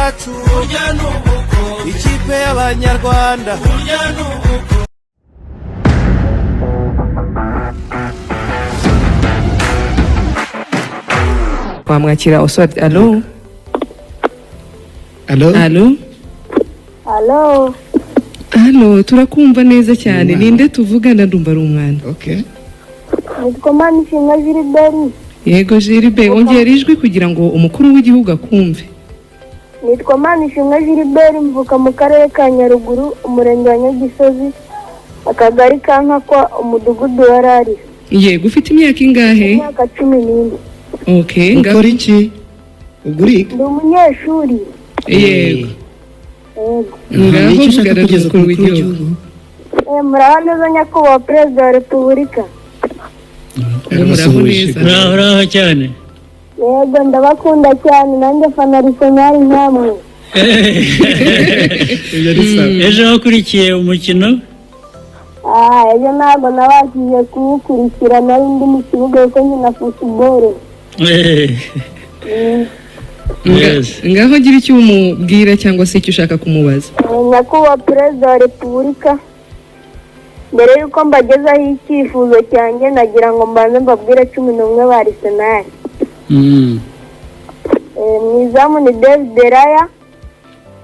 yacu ikipe y'abanyarwanda Wamwakira Oswald. Allo Allo allo Allo. allo turakumva neza cyane. Ninde tuvugana? Ndumva ari umwana. Okay. Nitwa Manishimwe Gilbert. Yego Gilbert, ongera ijwi kugira ngo umukuru w'igihugu akumve. Nitwa Manishimwe Gilbert, mvuka mu karere ka Nyaruguru, umurenge wa Nyagisozi, akagari ka Nkakwa, umudugudu wa Rari. Yego, ufite imyaka ingahe? Imyaka 14. Okay, Ukora iki? Ugurika? Ndi umunyeshuri. Yego. Yego. Ngaho vugana n'umukuru w'igihugu. Muraho neza nyakubahwa Perezida wa Repubulika. Muraho neza. Muraho cyane. Yego, ndabakunda cyane, nanjye fana Arsenal nkamwe. Ejo wakurikiye umukino? Ejo ntabwo nabashije kuwukurikira, nari ndi mu kibuga kuko nkina football. Ngaho gira icyo umubwira cyangwa se icyo ushaka kumubaza. Nyakubahwa Perezida wa Repubulika, mbere yuko mbagezaho icyifuzo cyanjye nagira ngo mbanze mbabwire 11 ba Arsenal. Mu izamu ni David Raya,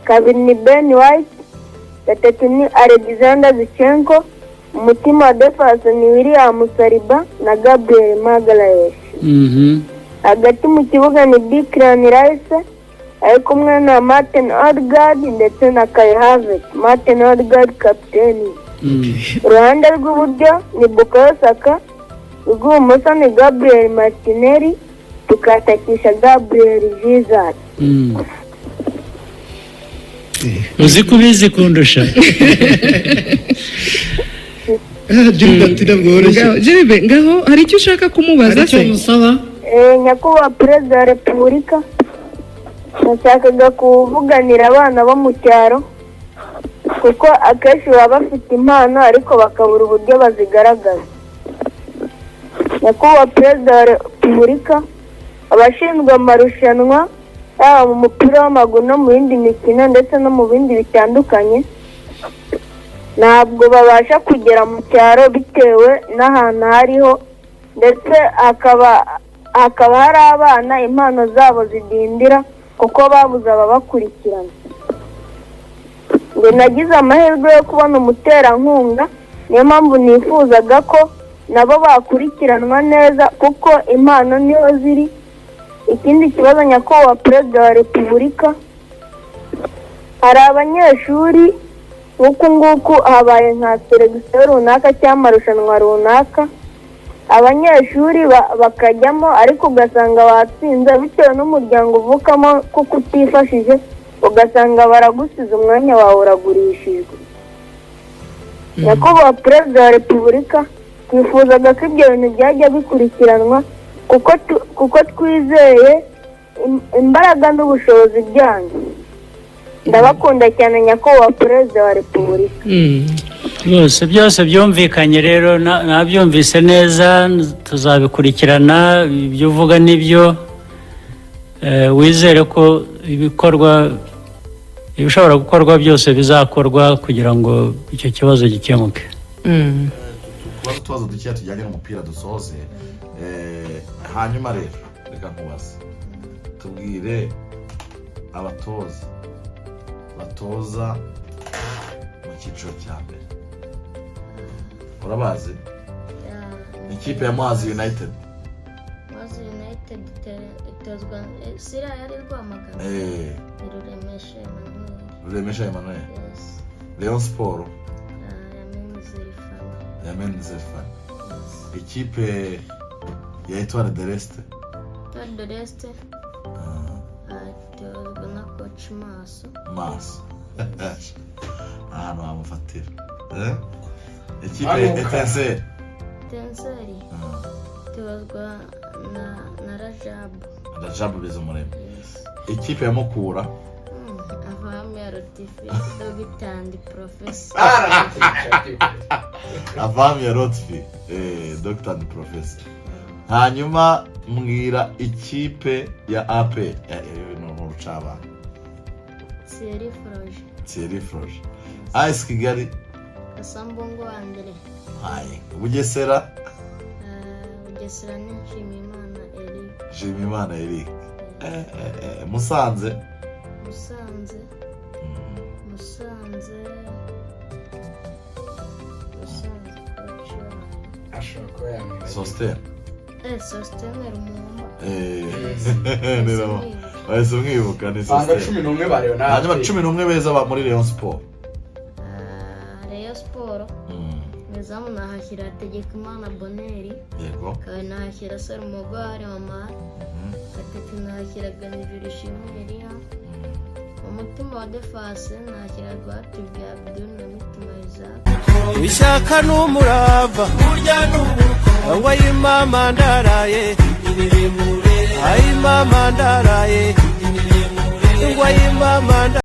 kabiri ni Ben White, gatatu ni Alexander Zinchenko, umutima wa defense ni William Saliba na Gabriel Magalhaes. Hagati mu kibuga ni Declan Rice ari kumwe na Martin Odegaard ndetse na Kai Havertz. Martin Odegaard kapiteni. Uruhande rw'iburyo ni Bukayo Saka, rw'ibumoso ni Gabriel Martinelli, tukatakisha Gabriel Jesus. Uzi kubizi kundusha. Gilbert, ngaho hari icyo ushaka kumubaza se? Nyakubahwa Perezida wa Repubulika, nashakaga kuvuganira abana bo mu cyaro kuko akenshi baba bafite impano ariko bakabura uburyo bazigaragaza. Nyakubahwa Perezida wa Repubulika, abashinzwe amarushanwa yaba mu mupira w'amaguru no mu yindi mikino ndetse no mu bindi bitandukanye ntabwo babasha kugera mu cyaro bitewe n'ahantu hariho, ndetse hakaba hari abana impano zabo zidindira kuko babuze ababakurikirana. Ngo nagize amahirwe yo kubona umuterankunga, niyo mpamvu nifuzaga ko nabo bakurikiranwa neza kuko impano niho ziri. Ikindi kibazo nyakubahwa Perezida wa Repubulika, hari abanyeshuri nk'uku nguku habaye nka seregisiyo runaka cyangwa amarushanwa runaka, abanyeshuri bakajyamo ariko ugasanga batsinze bitewe n'umuryango uvukamo kuko utifashije, ugasanga baragusize umwanya wawe uragurishijwe. Nyakubahwa Perezida wa Repubulika, twifuzaga ko ibyo bintu byajya bikurikiranwa kuko twizeye imbaraga n'ubushobozi byanyu. Ndabakunda cyane nyakubahwa Perezida wa Repubulika. Byose byumvikanye rero, nabyumvise neza, tuzabikurikirana. Ibyo uvuga nibyo, wizere ko ibishobora gukorwa byose bizakorwa kugira ngo icyo kibazo gikemuke. Tubazo dukeya tujyanye n'umupira dusoze. Hanyuma rero reka nkubaze, tubwire abatoza batoza mu cyiciro cya mbere, urabazi? Ikipe ya Muhazi United. Muhazi United itozwa Sira yari Rwamagana. Ruremesha Emmanuel. Leon Sport. Yamen Zerfan. Ikipe ya Etoile de l'Est. Etoile de l'Est. Itozwa na coach Maso. Ahantu hamufatira. Ikipe ya Etincelle. Itozwa na Rajabu Bizumuremyi. Ikipe ya Mukura. Avamia Rotifi, Dogitandi Professor. Avamia Rotifi, Dogitandi Professor. Hanyuma mbwira ikipe ya AP, no rucaba. Thierry Froge. AS Kigali. Kasambongo Andre. Bugesera. Bugesera ni Nshimiyimana Eric. Musanze. Sosten. Sosten Rumumba. Wahise umwibuka ni Sosten. 11 bariyo na. Hanyuma 11 beza muri Rayon Sport. Rayon Sport. Mezamu nahashyira Tegekimana Boneri. Yego. Kandi nahashyira Salumogware Mama. Gatatu nahashyira Ganijuru Ishimwe Elia. Umutima wa defense nahashyira Rwatubya Abdul na Mitima Isaac. Ishaka n'umurava burya n'ubuko ngo ayimama ndaraye ayimama ndaraye ngo ayimama